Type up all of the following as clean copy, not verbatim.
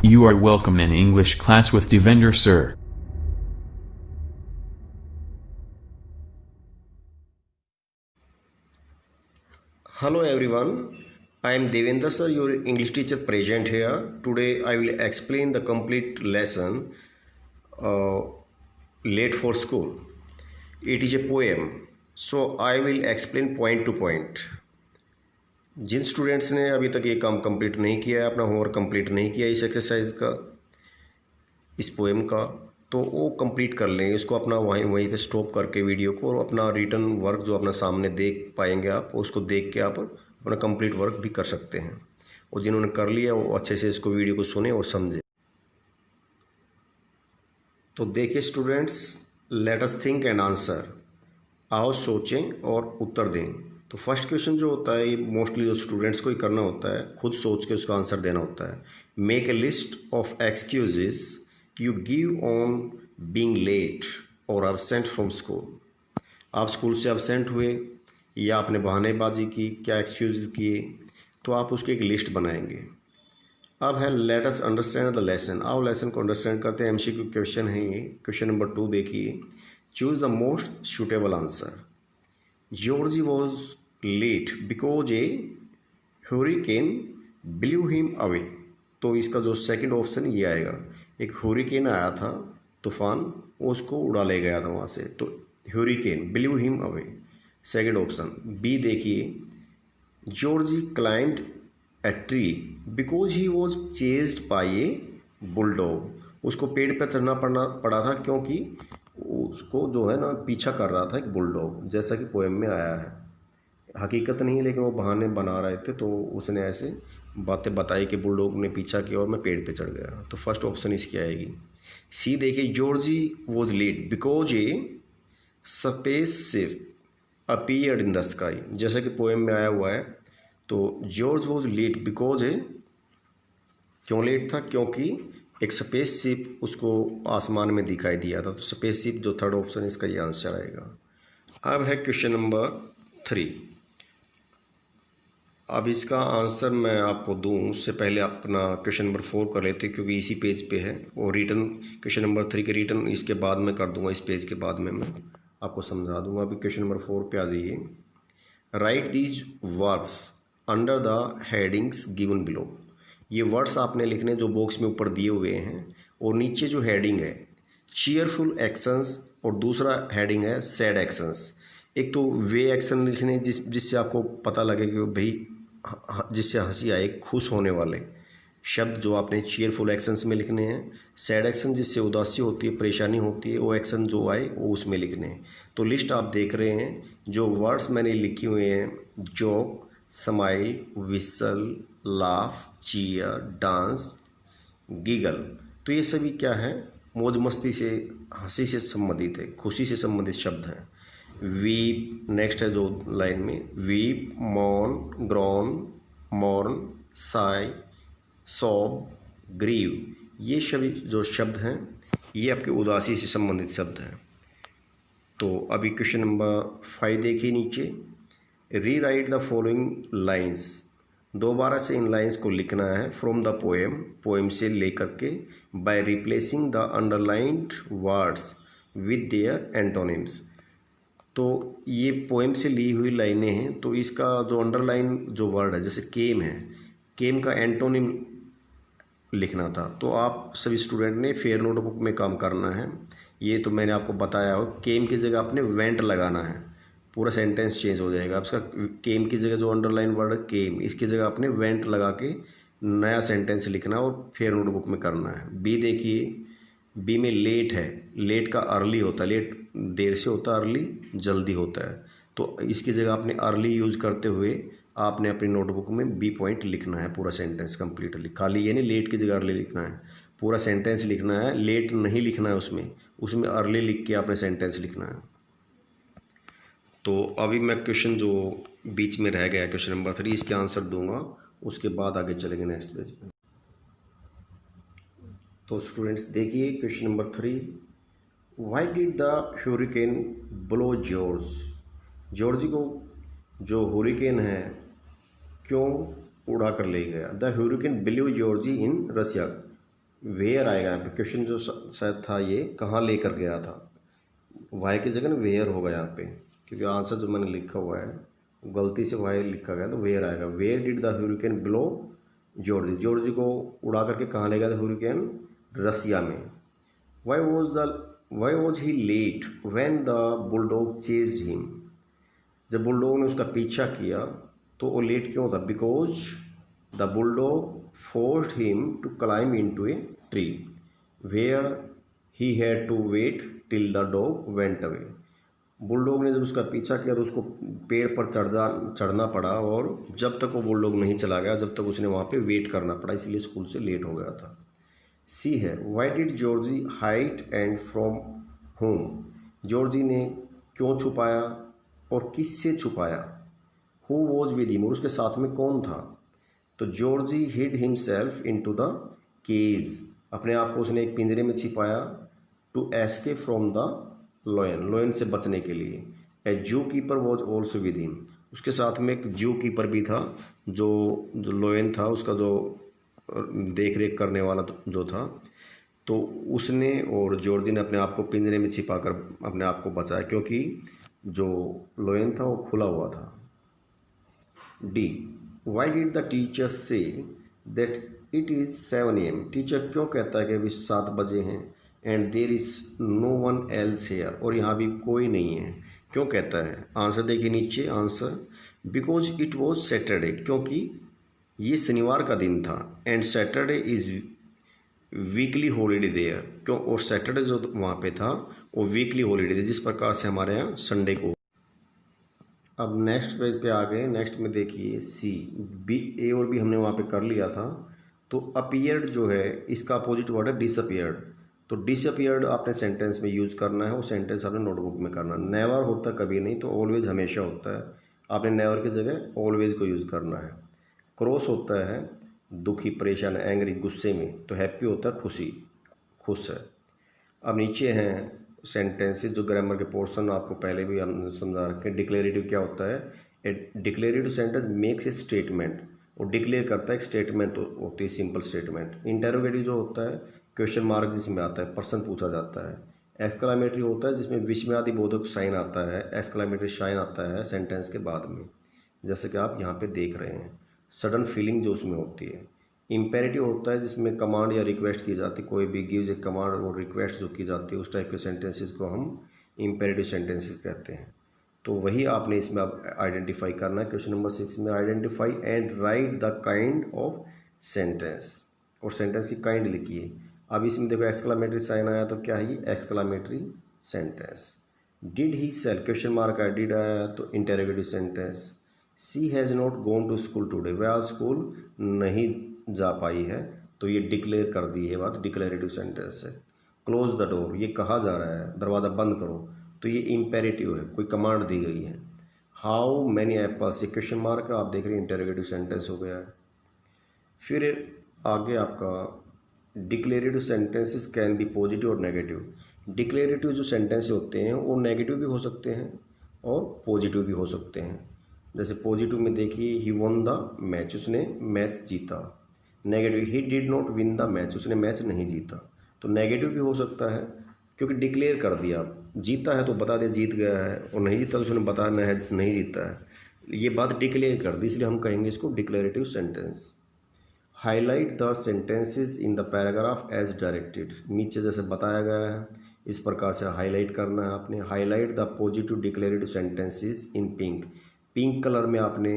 You are welcome in English class with Devender sir. Hello everyone, I am Devender sir, your English teacher present here. Today I will explain the complete lesson uh, Late for School. It is a poem, so I will explain point to point. जिन students ने अभी तक ये काम complete नहीं किया है, अपना होमवर्क कंप्लीट नहीं किया इस एक्सरसाइज का, इस पोएम का, तो वो कंप्लीट कर लें इसको अपना वहीं पे स्टॉप करके वीडियो को, और अपना रिटर्न वर्क जो अपना सामने देख पाएंगे आप, उसको देख के आप अपना कंप्लीट वर्क भी कर सकते हैं। और जिन्होंने कर लिया वो अच्छे से इसको वीडियो को सुने और समझे। तो देखिए students, let us think and answer. आओ सोचें और उत्तर दें। तो फर्स्ट क्वेश्चन जो होता है ये मोस्टली जो स्टूडेंट्स को ही करना होता है, खुद सोच के उसका आंसर देना होता है। Make a list of excuses you give on being late और एब्सेंट फ्रॉम स्कूल। आप स्कूल से एब्सेंट हुए या आपने बहानेबाजी की, क्या एक्सक्यूज किए, तो आप उसकी एक लिस्ट बनाएंगे। अब है let us understand the lesson. आओ लेसन को अंडरस्टैंड करते हैं। एमसीक्यू क्वेश्चन है ये। क्वेश्चन नंबर 2 देखिए, choose the most suitable answer. Georgie was late because a hurricane blew him away. तो इसका जो सेकंड ऑप्शन ये आएगा, एक हूरिकेन आया था, तूफान, उसको उड़ा ले गया था वहाँ से, तो hurricane blew him away, second option. B देखिए, Georgie climbed a tree because he was chased by a bulldog. उसको पेड़ पर चढ़ना पड़ा था क्योंकि उसको जो है ना पीछा कर रहा था एक बुलडॉग, जैसा कि पोएम में आया है। हकीकत नहीं है लेकिन वो बहाने बना रहे थे, तो उसने ऐसे बातें बताई कि बुलडॉग ने पीछा किया और मैं पेड़ पे चढ़ गया। तो फर्स्ट ऑप्शन इसकी आएगी। सी देखिए, Georgie was late because a spaceship appeared in the sky. जैसा कि पोएम में आया हुआ है, तो George was late because a, क्यों लेट था? क्योंकि एक स्पेसशिप उसको आसमान में दिखाई दिया था। तो स्पेसशिप जो थर्ड ऑप्शन इसका ये आंसर आएगा। अब है क्वेश्चन नंबर 3। अब इसका आंसर मैं आपको दूं उससे पहले अपना क्वेश्चन नंबर 4 कर लेते, क्योंकि इसी पेज पे है, और रिटर्न क्वेश्चन नंबर 3 के रिटर्न इसके बाद में कर दूंगा, इस पेज के बाद में मैं आपको समझा दूंगा। अभी क्वेश्चन नंबर 4 पे आ जाइए। Right these verbs under the headings given below. ये वर्ड्स आपने लिखने जो बॉक्स में ऊपर दिए हुए हैं, और नीचे जो हेडिंग है चीयरफुल एक्शंस और दूसरा हेडिंग है सैड एक्शंस। एक तो वे एक्शन लिखने जिससे आपको पता लगे कि भाई जिससे हंसी आए, खुश होने वाले शब्द जो आपने चीयरफुल एक्शंस में लिखने हैं। सैड एक्शन जिससे उदासी होती है, परेशानी होती है, वो एक्शन जो आए वो उसमें लिखने हैं। तो लिस्ट आप देख रहे हैं, जो वर्ड्स मैंने लिखे हुए हैं, joke, smile, whistle, laugh, cheer, dance, giggle, तो ये सभी क्या है? मौज मस्ती से, हंसी से संबंधित है, खुशी से संबंधित शब्द हैं। वीप नेक्स्ट है जो लाइन में, weep, moan, groan, mourn, sigh, sob, grieve, ये सभी जो शब्द हैं ये आपके उदासी से संबंधित शब्द हैं। तो अभी क्वेश्चन नंबर 5 देखिए नीचे, री राइट द फॉलोइंग लाइन्स। दोबारा से इन लाइन्स को लिखना है फ्रॉम द पोएम, पोएम से लेकर के, by replacing the underlined words with their antonyms. तो ये पोएम से ली हुई लाइनें हैं, तो इसका जो अंडरलाइन जो वर्ड है, जैसे केम है, केम का एंटोनिम लिखना था। तो आप सभी स्टूडेंट ने फेयर नोटबुक में काम करना है। ये तो मैंने आपको बताया हो, केम की जगह आपने वेंट लगाना है, पूरा सेंटेंस चेंज हो जाएगा आपका। केम की जगह जो अंडरलाइन वर्ड है केम, इसकी जगह आपने वेंट लगा के नया सेंटेंस लिखना और फेयर नोटबुक में करना है। बी देखिए, बी में लेट है, लेट का अर्ली होता है, लेट देर से होता है, अर्ली जल्दी होता है। तो इसकी जगह आपने अर्ली यूज करते हुए आपने अपनी नोटबुक में बी पॉइंट लिखना है, पूरा सेंटेंस कंप्लीटली। खाली ये नहीं लेट की जगह अर्ली लिखना है, पूरा सेंटेंस लिखना है, लेट नहीं लिखना है उसमें, उसमें अर्ली लिख के आपने सेंटेंस लिखना है। तो अभी मैं क्वेश्चन जो बीच में रह गया क्वेश्चन नंबर 3, इसके आंसर दूंगा, उसके बाद आगे चलेंगे नेक्स्ट पेज पे। तो स्टूडेंट्स देखिए question number 3, why did the hurricane blow George. Georgie को जो हूरिकेन है क्यों उड़ा कर ले गया? The hurricane blow Georgie in Russia. Where आएगा यहाँ पे। क्वेश्चन जो शायद था ये कहाँ लेकर गया था, वाई की जगह ना वेयर होगा यहाँ पे, क्योंकि आंसर जो मैंने लिखा हुआ है गलती से वाई लिखा गया तो वेयर आएगा। Where did the hurricane blow Georgie, Georgie को उड़ा करके कहाँ ले गया था ह्यूरिकेन, रसिया में। Why was he late when the bulldog chased him, जब बुलडॉग ने उसका पीछा किया तो वो लेट क्यों था, because the bulldog forced him to climb into a tree where he had to wait till the dog went away. Bulldog ने जब उसका पीछा किया तो उसको पेड़ पर चढ़ना पड़ा, और जब तक वो बुलडॉग नहीं चला गया जब तक उसने वहाँ पे वेट करना पड़ा, इसलिए स्कूल से लेट हो गया था। सी है, why did Georgie hide and from home, Georgie ने क्यों छुपाया और किससे छुपाया। हु वॉज विद हिम, और उसके साथ में कौन था। तो Georgie hid himself into the cage, अपने आप को उसने एक पिंजरे में छिपाया, to escape from the lion, lion से बचने के लिए। A zoo keeper was also with him, उसके साथ में एक जू कीपर भी था, जो लॉयन था उसका जो देख रेख करने वाला जो था, तो उसने और जॉर्जी ने अपने आप को पिंजरे में छिपा कर अपने आप को बचाया, क्योंकि जो लॉयन था वो खुला हुआ था। D, why did the teacher say that it is 7 AM, teacher क्यों कहता है कि अभी 7 बजे हैं, and there is no one else here, और यहाँ भी कोई नहीं है, क्यों कहता है। आंसर देखिए नीचे, answer because it was Saturday, क्योंकि ये शनिवार का दिन था, and Saturday is weekly holiday there, क्यों, और सैटरडे जो वहाँ पे था वो वीकली हॉलीडे जिस प्रकार से हमारे यहाँ संडे को। अब नेक्स्ट पेज पे आ गए, नेक्स्ट में देखिए सी, बी, ए और बी हमने वहाँ पे कर लिया था। तो अपीयर्ड जो है इसका अपोजिट वर्ड है डिसअपीयर्ड, तो डिसअपीयर्ड आपने सेंटेंस में यूज़ करना है, वो सेंटेंस आपने नोटबुक में करना है। नेवर होता कभी नहीं, तो ऑलवेज हमेशा होता है, आपने नेवर की जगह ऑलवेज को यूज़ करना है। क्रॉस होता है दुखी, परेशान, एंग्री, गुस्से में, तो हैप्पी होता है खुशी, खुश है। अब नीचे हैं सेंटेंसेस, जो ग्रामर के पोर्शन आपको पहले भी हमने समझा रखे। डिक्लेरेटिव क्या होता है, a declarative sentence makes a statement, वो डिक्लेयर करता है एक स्टेटमेंट होती है, सिंपल स्टेटमेंट। इंटेरोगेटिव जो होता है क्वेश्चन मार्क जिसमें आता है, प्रश्न पूछा जाता है। एक्सक्लामेटरी होता है जिसमें विस्मयादि बोधक साइन आता है, एक्सक्लामेटरी साइन आता है सेंटेंस के बाद में, जैसे कि आप यहाँ पे देख रहे हैं। सडन फीलिंग जो उसमें होती है। इम्पेरेटिव होता है जिसमें कमांड या रिक्वेस्ट की जाती है, कोई भी गिव्स ए कमांड और रिक्वेस्ट जो की जाती है, उस टाइप के सेंटेंसेस को हम इम्पेरेटिव सेंटेंसेस कहते हैं। तो वही आपने इसमें अब आइडेंटिफाई करना है। क्वेश्चन नंबर 6 में identify and right the kind of sentence, और सेंटेंस की काइंड लिखिए। अब इसमें देखो एक्सक्लामेटरी साइन आया तो क्या है ये, exclamatory sentence. Did he sell, question mark आया, डिड आया तो interrogative sentence. She has not gone to school today, वह आज स्कूल नहीं जा पाई है, तो ये डिक्लेयर कर दी है बात, डिक्लेरेटिव सेंटेंस है। क्लोज द डोर, ये कहा जा रहा है दरवाज़ा बंद करो, तो ये इम्पेरेटिव है, कोई कमांड दी गई है। हाउ मैनी एप्पल्स, ये क्वेश्चन मार्क आप देख रहे हैं, इंटेरोगेटिव सेंटेंस हो गया है। फिर आगे आपका declarative sentences can be positive और नेगेटिव। डिक्लेरेटिव जो सेंटेंस होते हैं वो नेगेटिव भी हो सकते हैं और पॉजिटिव भी हो सकते हैं। जैसे पॉजिटिव में देखिए, ही वॉन द मैच, उसने मैच जीता। Negative, he did not win the match, उसने मैच नहीं जीता। तो नेगेटिव भी हो सकता है, क्योंकि डिक्लेयर कर दिया, जीता है तो बता दिया जीत गया है, और नहीं जीता तो उसने बताया नहीं जीता है, ये बात डिक्लेयर कर दी, इसलिए हम कहेंगे इसको declarative sentence. Highlight the sentences in the paragraph as directed, नीचे जैसे बताया गया है इस प्रकार से हाईलाइट करना है आपने। Highlight the positive declarative sentences in pink, pink colour में आपने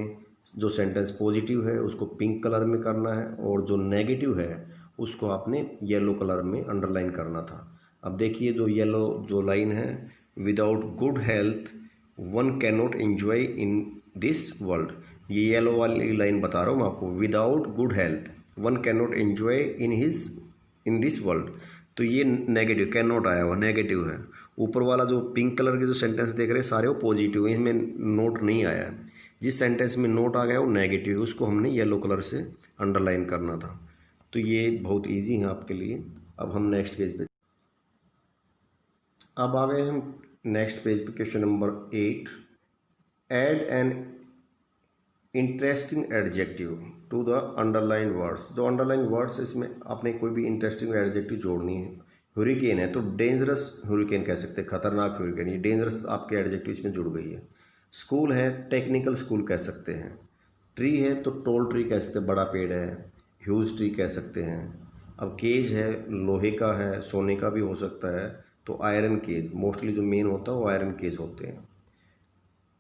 जो सेंटेंस पॉजिटिव है उसको पिंक कलर में करना है, और जो नेगेटिव है उसको आपने येलो कलर में अंडरलाइन करना था। अब देखिए जो येलो जो लाइन है, without good health one can not enjoy in this world, ये येलो वाली लाइन बता रहा हूँ मैं आपको। Without good health one can not enjoy in this world, तो ये नेगेटिव, कैन नॉट आया हुआ नेगेटिव है। ऊपर वाला जो पिंक कलर के जो सेंटेंस देख रहे हैं सारे वो पॉजिटिव है, इसमें नोट नहीं आया है। जिस सेंटेंस में नोट आ गया वो नेगेटिव है, उसको हमने येलो कलर से अंडरलाइन करना था। तो ये बहुत इजी है आपके लिए। अब हम नेक्स्ट पेज पे, अब आ गए हम नेक्स्ट पेज पे, question number 8। Add an interesting adjective, to the underline words. जो अंडरलाइन वर्ड्स इसमें आपने कोई भी इंटरेस्टिंग एडजेक्टिव जोड़नी है। हरिकेन है तो डेंजरस हरिकेन कह सकते हैं, खतरनाक हरिकेन, ये डेंजरस आपके एडजेक्टिव इसमें जुड़ गई है। स्कूल है, टेक्निकल स्कूल कह सकते हैं। ट्री है तो टोल ट्री कह सकते हैं, बड़ा पेड़ है, ह्यूज ट्री कह सकते हैं। अब केज है, लोहे का है, सोने का भी हो सकता है, तो आयरन केज, मोस्टली जो मेन होता है वो आयरन केज होते हैं।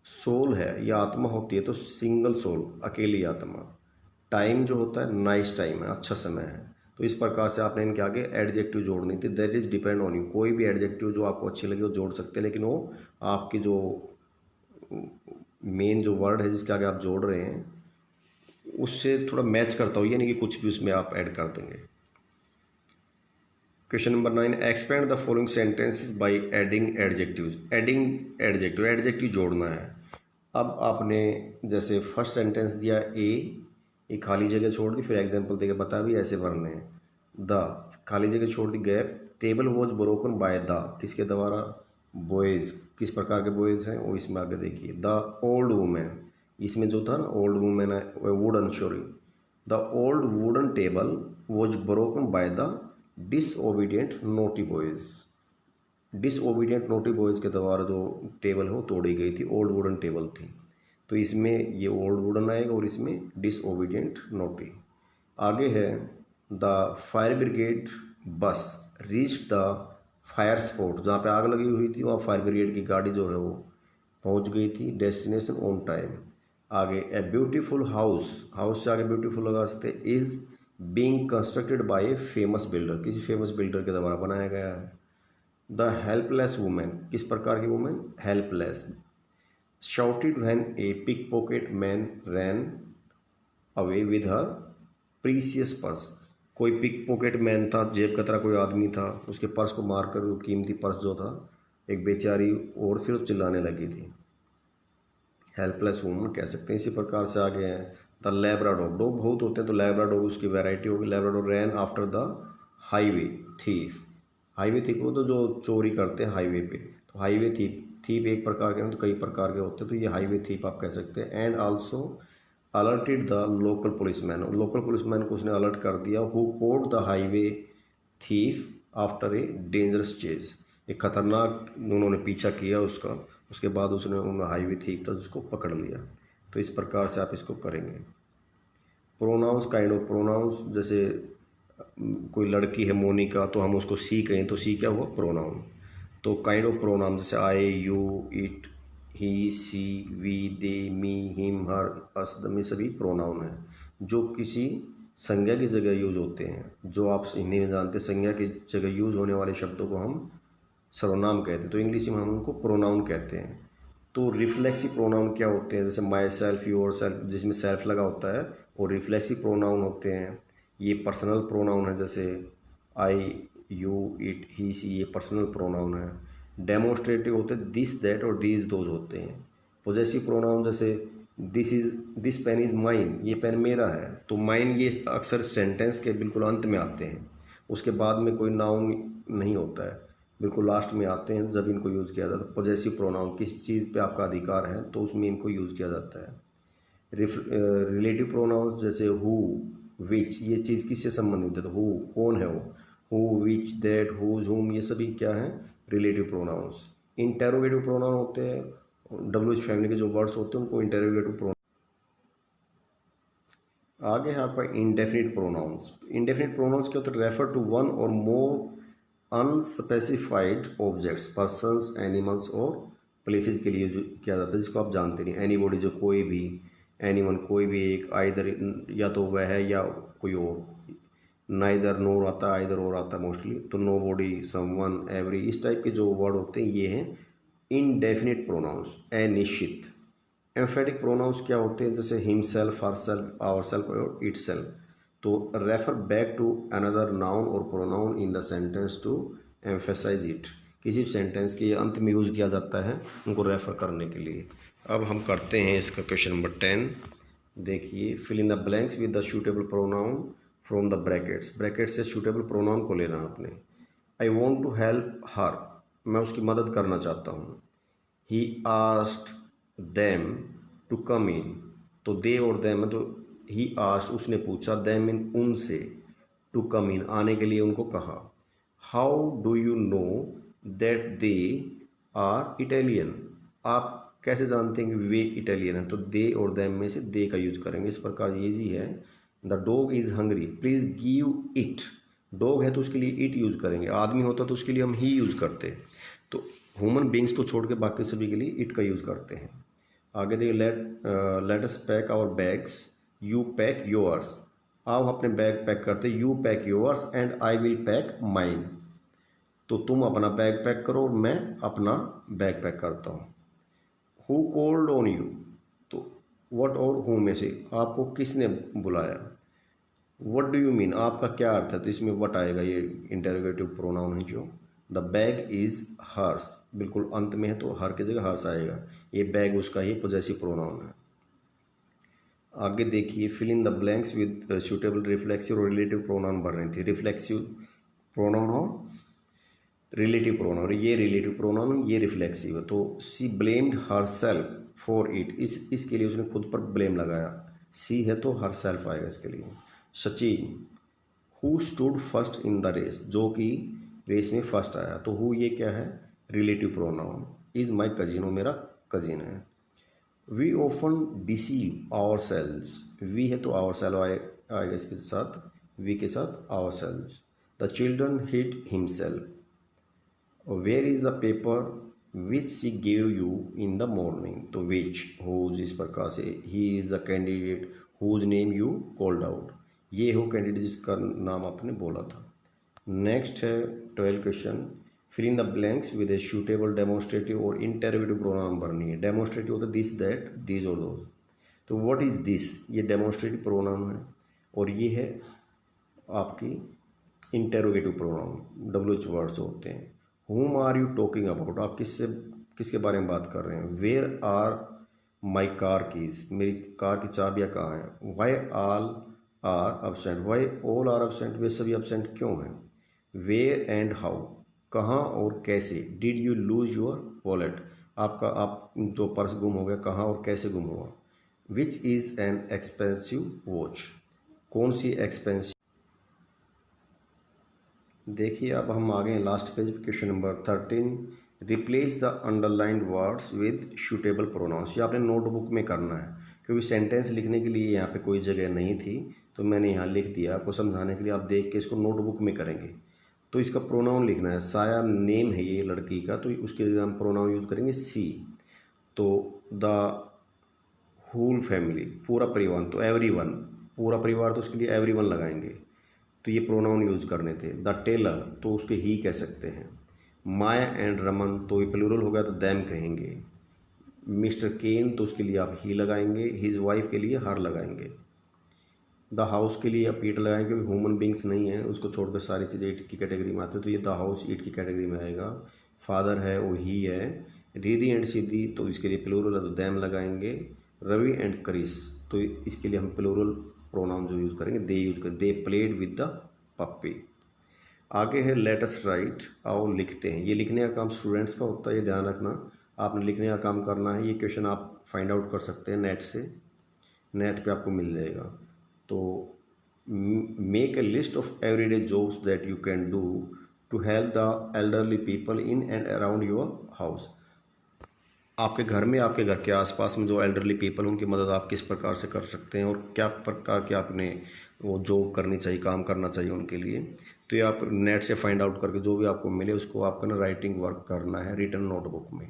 सोल है, ये आत्मा होती है, तो सिंगल सोल, अकेली आत्मा। टाइम जो होता है नाइस टाइम है, अच्छा समय है। तो इस प्रकार से आपने इनके आगे एडजेक्टिव जोड़नी थी। That is depend on you, कोई भी एडजेक्टिव जो आपको अच्छी लगे वो जोड़ सकते हैं, लेकिन वो आपकी जो मेन जो वर्ड है जिसके आगे आप जोड़ रहे हैं उससे थोड़ा मैच करता हो, ये नहीं कि कुछ भी उसमें आप ऐड कर देंगे। Question number 9, expand the following sentences by adding adjectives. Adding adjective, adjective जोड़ना है। अब आपने जैसे फर्स्ट सेंटेंस दिया ए, एक खाली जगह छोड़ दी, फिर एग्जांपल देके बता भी ऐसे भरने हैं। द, खाली जगह छोड़ दी, gap. Table was broken by the, किसके द्वारा, बॉयज़। किस प्रकार के बॉयज़ हैं वो इसमें आगे देखिए। द ओल्ड वुमेन, इसमें जो था ना ओल्ड वुमेन है, wooden, sorry, the old wooden table was broken by the disobedient naughty boys. Disobedient naughty boys के द्वारा जो टेबल है वो तोड़ी गई थी, ओल्ड वुडन टेबल थी। तो इसमें ये ओल्ड वुडन आएगा और इसमें डिसओबीडियंट नोटी। आगे है द फायर ब्रिगेड बस रीच द फायर स्पॉट, जहाँ पे आग लगी हुई थी वहाँ फायर ब्रिगेड की गाड़ी जो है वो पहुँच गई थी डेस्टिनेशन ऑन टाइम। आगे ए ब्यूटीफुल हाउस, हाउस से आगे ब्यूटीफुल लगा सकते, is being constructed by a famous builder, किसी फेमस बिल्डर के द्वारा बनाया गया है। द हेल्पलेस वुमेन, किस प्रकार की women, helpless. Shouted when a pickpocket man ran away with her precious purse, कोई पिक पॉकेट मैन था, जेब कतरा कोई आदमी था, उसके पर्स को मारकर वो कीमती पर्स जो था एक बेचारी और फिर चिल्लाने लगी थी। हेल्पलेस वुमन कह सकते हैं। इसी प्रकार से आगे हैं द लैब्राडोर, डॉग बहुत होते हैं तो लैब्राडोर उसकी वैरायटी होगी। Labrador rain after the highway thief, highway thief वो तो जो चोरी करते हैं हाईवे पे, तो हाईवे थीफ, थीफ एक प्रकार के तो कई प्रकार के होते हैं, तो ये हाईवे थीफ आप कह सकते हैं। And also alerted the local policeman, local policeman को उसने अलर्ट कर दिया, who code the highway thief after a dangerous chase, एक खतरनाक उन्होंने पीछा किया उसका, उसके बाद उसने उन हाईवे थीफ था जिसको पकड़ लिया। तो इस प्रकार से आप इसको करेंगे। प्रोनाउंस, काइंड ऑफ प्रोनाउंस, जैसे कोई लड़की है मोनिका तो हम उसको सी कहें तो सी क्या हुआ, प्रोनाउन। तो काइंड ऑफ प्रोनाउन जैसे I, you, it, he, she, we, they, me, him, her, us, में सभी प्रोनाउन है जो किसी संज्ञा की जगह यूज होते हैं। जो आप हिंदी में जानते हैं संज्ञा की जगह यूज होने वाले शब्दों को हम सर्वनाम कहते हैं, तो इंग्लिश में हम उनको प्रोनाउन कहते हैं। तो रिफ्लेक्सिव प्रोनाउन क्या होते हैं, जैसे माई सेल्फ, योर सेल्फ, जिसमें सेल्फ लगा होता है, और रिफ्लेक्सिव प्रोनाउन होते हैं। ये पर्सनल प्रोनाउन है, जैसे आई, यू, इट, ही, सी, ये पर्सनल प्रोनाउन है। डेमोन्स्ट्रेटिव होते हैं दिस, दैट और दीज, दोज होते हैं। पोजेसिव प्रोनाउन जैसे दिस पेन इज़ माइन, ये पेन मेरा है, तो माइन ये अक्सर सेंटेंस के बिल्कुल अंत में आते हैं, उसके बाद में कोई नाउन नहीं होता है, बिल्कुल लास्ट में आते हैं जब इनको यूज़ किया जाता है। पॉजेसिव प्रोनाउन, किसी चीज़ पे आपका अधिकार है तो उसमें इनको यूज़ किया जाता है। रिलेटिव प्रोनाउंस जैसे हु, विच, ये चीज़ किससे संबंधित है, तो हु कौन है वो, हु, विच, दैट, हुज, हुम, ये सभी क्या है, रिलेटिव प्रोनाउंस। इंटेरोगेटिव प्रोनाउन होते हैं, डब्ल्यूएच फैमिली के जो वर्ड्स होते हैं उनको इंटेरोगेटिव प्रोनाउन। आगे है आपका इंडेफिनिट प्रोनाउंस। इंडेफिनिट प्रोनाउंस क्या होता है, रेफर टू वन और मोर अनस्पेसिफाइड ऑब्जेक्ट्स, पर्सन्स, एनिमल्स और प्लेसेस के लिए जो किया जाता है, जिसको आप जानते नहीं। एनीबॉडी, जो कोई भी, एनीवन, कोई भी एक, आइदर, या तो वह है या कोई और, नाइदर, नोर आता है, आइदर और आता है मोस्टली, तो नो बॉडी, समवन, एवरी, इस टाइप के जो वर्ड होते हैं ये हैं इनडेफिनिट प्रोनाउंस, अनिश्चित। एम्फेटिक प्रोनाउंस क्या होते हैं, जैसे हिमसेल्फ, हरसेल्फ, आवरसेल्फ और इटसेल्फ। तो refer back to another noun और pronoun in the sentence to emphasize it, किसी सेंटेंस के अंत में यूज़ किया जाता है उनको रेफर करने के लिए। अब हम करते हैं इसका क्वेश्चन नंबर 10। देखिए, fill in the blanks with the suitable pronoun from the brackets, bracket से सूटेबल प्रोनाउन को लेना आपने। I want to help her, मैं उसकी मदद करना चाहता हूँ। He asked them to come in, तो दे और देम है तो ही आस्क्ड उसने पूछा देम इन उनसे टू कम इन आने के लिए उनको कहा। How do you know that they are Italian आप कैसे जानते हैं कि वे इटालियन हैं? तो दे और देम में से दे का यूज करेंगे। इस प्रकार ये जी है the dog is hungry please give it. Dog है तो उसके लिए इट यूज करेंगे, आदमी होता तो उसके लिए हम ही यूज करते। तो ह्यूमन बींग्स को छोड़ के बाकी सभी के लिए इट का यूज करते हैं। आगे देखिए let us pack our bags you pack yours. आप अपने बैग पैक करते, you pack yours and I will pack mine. तो तुम अपना बैग पैक करो और मैं अपना बैग पैक करता हूँ। हु कॉल्ड ऑन यू, तो व्हाट और हु में से आपको किसने बुलाया। व्हाट डू यू मीन आपका क्या अर्थ है, तो इसमें व्हाट आएगा, ये इंटरोगेटिव प्रोनाउन है जो। द बैग इज हर्स बिल्कुल अंत में है तो हर की जगह हर्स आएगा, ये बैग उसका ही पॉजेसिव प्रोनाउन है। आगे देखिए fill in the blanks with suitable reflexive और रिलेटिव प्रोनाउन भर रही थी। रिफ्लेक्सिव प्रोनाउन और रिलेटिव प्रोनाउन, ये रिलेटिव प्रोनाउन ये रिफ्लेक्सिव है। तो she blamed herself for it, इसके लिए उसने खुद पर ब्लेम लगाया। सी है तो हर सेल्फ आएगा इसके लिए। Sachin who stood first in the race, जो कि रेस में फर्स्ट आया। तो हु ये क्या है, relative pronoun. Is my cousin, वो मेरा कजिन है। We often deceive ourselves, we है तो आवर सेल्फ आएगा इसके साथ, वी के साथ ourselves. The children hit himself. Where is the paper which she gave you in the morning, तो विच हुज इस प्रकार से, he is the candidate whose name you called out, ये हो कैंडिडेट जिसका नाम आपने बोला था। नेक्स्ट है 12 question, fill in the blanks with a suitable demonstrative और इंटरोगेटिव प्रोनाउन भरनी है। डेमोन्स्ट्रेटिव होता है दिस दैट दिस और दोज, तो व्हाट इज दिस, ये डेमोन्स्ट्रेटिव प्रोनाउन है और ये है आपकी इंटरोगेटिव प्रोनाउन, WH वर्ड्स होते हैं। whom are you talking about, आप किसके बारे में बात कर रहे हैं। Where are my car keys, मेरी कार की चाबियाँ कहाँ हैं। Why all are absent, why all are absent, वे सभी अब्सेंट क्यों हैं। वेयर एंड हाउ, कहाँ और कैसे। Did you lose your wallet, आप जो पर्स गुम हो गया, कहाँ और कैसे गुम हुआ। Which is an expensive watch, कौन सी एक्सपेंसिव। देखिए अब हम आ गए लास्ट पेज पे, question number 13, replace the underlined words with suitable pronouns. ये आपने नोटबुक में करना है क्योंकि सेंटेंस लिखने के लिए यहाँ पे कोई जगह नहीं थी तो मैंने यहाँ लिख दिया आपको समझाने के लिए। आप देख के इसको नोटबुक में करेंगे। तो इसका प्रोनाउन लिखना है, साया नेम है ये लड़की का, तो उसके लिए हम प्रोनाउन यूज करेंगे सी। तो द होल फैमिली, पूरा परिवार, तो एवरीवन, पूरा परिवार तो उसके लिए एवरीवन लगाएंगे, तो ये प्रोनाउन यूज करने थे। द टेलर तो उसके ही कह सकते हैं। माया एंड रमन तो ये प्लूरल हो गया तो दैम कहेंगे। मिस्टर केन तो उसके लिए आप ही लगाएंगे। हिज वाइफ के लिए हर लगाएंगे। द हाउस के लिए आप ईट लगाएंगे क्योंकि ह्यूमन बींग्स नहीं है, उसको छोड़कर सारी चीज़ें ईट की कैटेगरी में आती है, तो ये द हाउस ईट की कैटेगरी में आएगा। फादर है वो ही है। रिद्धि एंड सिद्धि तो इसके लिए प्लूरल है तो दैम लगाएंगे। रवि एंड क्रिस तो इसके लिए हम प्लूरल प्रोनाउन जो यूज़ करेंगे दे यूज करें। दे प्लेड विद द पप्पी। आगे है लेट अस राइट, आओ लिखते हैं। ये लिखने का काम स्टूडेंट्स का होता है, ये ध्यान रखना, आपने लिखने का काम करना है। ये क्वेश्चन आप फाइंड आउट कर सकते हैं नेट से, नेट पे आपको मिल जाएगा। तो make a list of everyday jobs that you can do to help the elderly people in and around your house. आपके घर में, आपके घर के आसपास में जो एल्डरली पीपल उनकी मदद आप किस प्रकार से कर सकते हैं और क्या प्रकार के आपने वो जॉब करनी चाहिए, काम करना चाहिए उनके लिए। तो ये आप नेट से फाइंड आउट करके जो भी आपको मिले उसको आपका ना राइटिंग वर्क करना है रिटन नोटबुक में।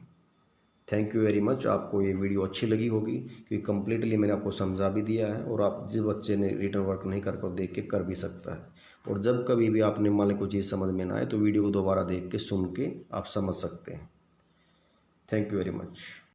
Thank you very much. आपको ये वीडियो अच्छी लगी होगी क्योंकि कम्प्लीटली मैंने आपको समझा भी दिया है और आप जिस बच्चे ने रिटन वर्क नहीं करके देख के कर भी सकता है। और जब कभी भी आपने मान ली कोई चीज़ समझ में ना आए तो वीडियो को दोबारा देख के सुन के आप समझ सकते हैं। Thank you very much.